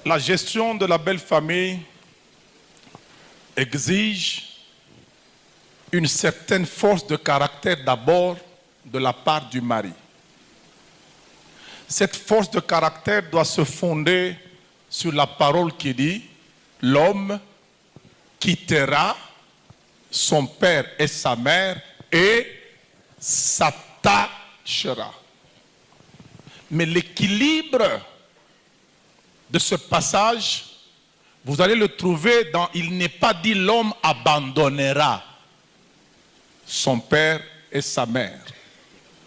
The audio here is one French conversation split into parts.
La gestion de la belle famille exige une certaine force de caractère d'abord de la part du mari. Cette force de caractère doit se fonder sur la parole qui dit « L'homme quittera son père et sa mère et s'attachera ». Mais l'équilibre de ce passage, vous allez le trouver dans « Il n'est pas dit l'homme abandonnera son père et sa mère,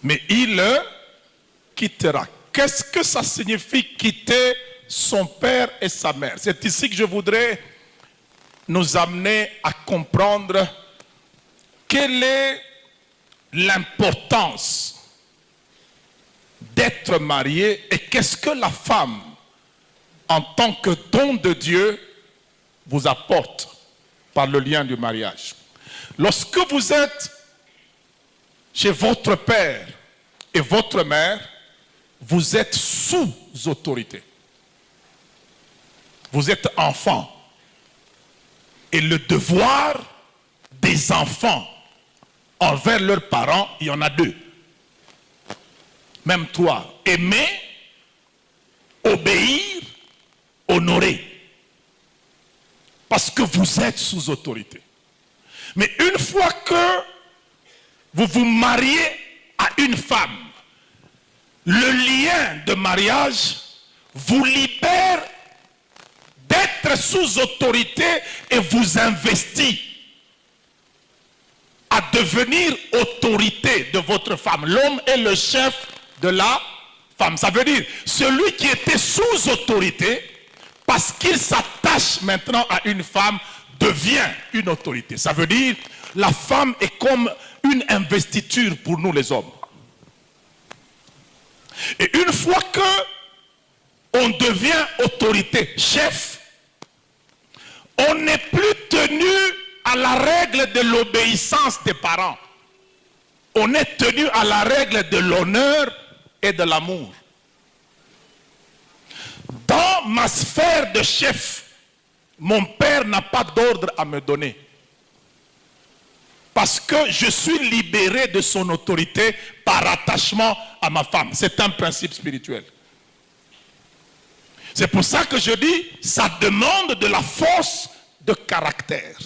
mais il le quittera ». Qu'est-ce que ça signifie quitter son père et sa mère? C'est ici que je voudrais nous amener à comprendre quelle est l'importance d'être marié et qu'est-ce que la femme, en tant que don de Dieu, vous apporte par le lien du mariage. Lorsque vous êtes chez votre père et votre mère, vous êtes sous autorité. Vous êtes enfant. Et le devoir des enfants envers leurs parents, il y en a deux. Même toi, aimer, obéir, honorer. Parce que vous êtes sous autorité. Mais une fois que vous vous mariez à une femme, le lien de mariage vous libère d'être sous autorité et vous investit à devenir autorité de votre femme. L'homme est le chef de la femme. Ça veut dire, celui qui était sous autorité, parce qu'il s'attache maintenant à une femme, devient une autorité. Ça veut dire, la femme est comme une investiture pour nous les hommes. Et une fois que on devient autorité, chef, on n'est plus tenu à la règle de l'obéissance des parents. On est tenu à la règle de l'honneur et de l'amour. Dans ma sphère de chef, mon père n'a pas d'ordre à me donner. Parce que je suis libéré de son autorité par attachement à ma femme. C'est un principe spirituel. C'est pour ça que je dis, ça demande de la force de caractère.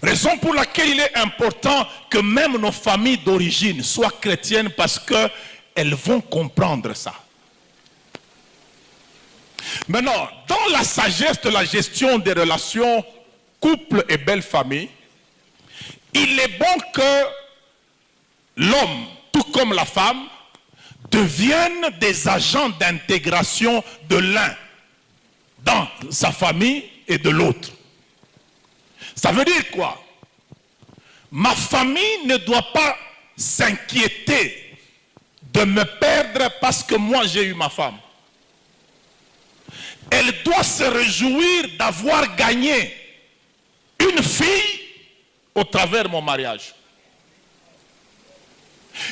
Raison pour laquelle il est important que même nos familles d'origine soient chrétiennes, parce qu'elles vont comprendre ça. Maintenant, dans la sagesse de la gestion des relations couple et belle famille, il est bon que l'homme, tout comme la femme, deviennent des agents d'intégration de l'un dans sa famille et de l'autre. Ça veut dire quoi? Ma famille ne doit pas s'inquiéter de me perdre parce que moi j'ai eu ma femme. Elle doit se réjouir d'avoir gagné une fille au travers de mon mariage.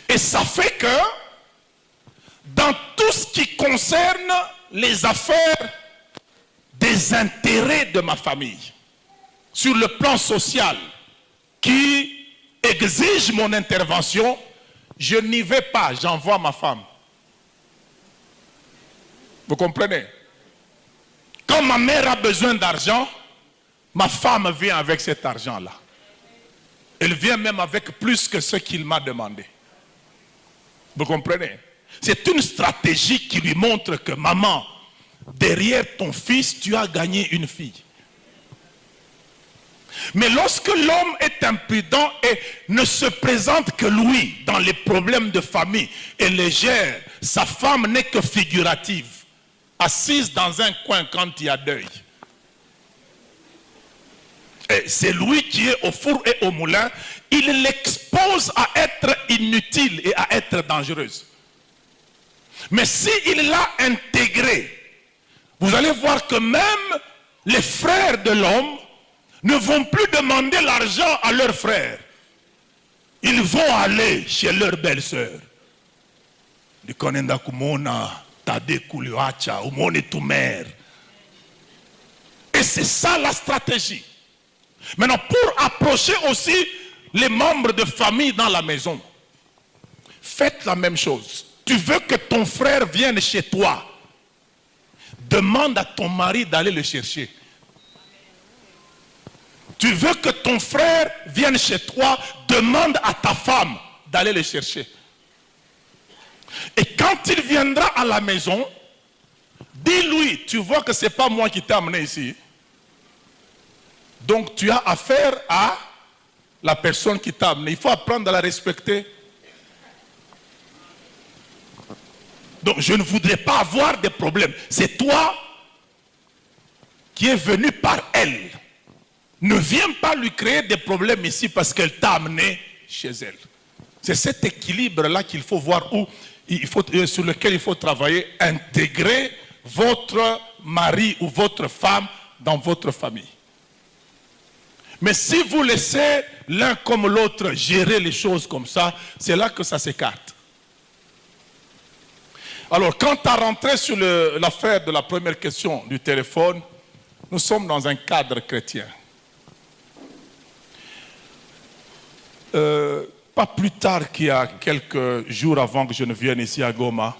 Et ça fait que dans tout ce qui concerne les affaires des intérêts de ma famille, sur le plan social, qui exige mon intervention, je n'y vais pas, j'envoie ma femme. Vous comprenez? Quand ma mère a besoin d'argent, ma femme vient avec cet argent-là. Elle vient même avec plus que ce qu'il m'a demandé. Vous comprenez? C'est une stratégie qui lui montre que maman, derrière ton fils, tu as gagné une fille. Mais lorsque l'homme est imprudent et ne se présente que lui dans les problèmes de famille et les gère, sa femme n'est que figurative, assise dans un coin quand il y a deuil. C'est lui qui est au four et au moulin, il l'expose à être inutile et à être dangereuse. Mais s'il l'a intégré, vous allez voir que même les frères de l'homme ne vont plus demander l'argent à leurs frères. Ils vont aller chez leur belle-sœur. Et c'est ça la stratégie. Maintenant, pour approcher aussi les membres de famille dans la maison, faites la même chose. Tu veux que ton frère vienne chez toi, demande à ton mari d'aller le chercher. Tu veux que ton frère vienne chez toi, demande à ta femme d'aller le chercher. Et quand il viendra à la maison, dis-lui, tu vois que ce n'est pas moi qui t'ai amené ici. Donc tu as affaire à la personne qui t'a amené. Il faut apprendre à la respecter. Donc je ne voudrais pas avoir de problème. C'est toi qui es venu par elle. Ne viens pas lui créer des problèmes ici parce qu'elle t'a amené chez elle. C'est cet équilibre-là qu'il faut voir, sur lequel il faut travailler, intégrer votre mari ou votre femme dans votre famille. Mais si vous laissez l'un comme l'autre gérer les choses comme ça, c'est là que ça s'écarte. Alors, quant à rentrer sur l'affaire de la première question du téléphone, nous sommes dans un cadre chrétien. Pas plus tard qu'il y a quelques jours avant que je ne vienne ici à Goma,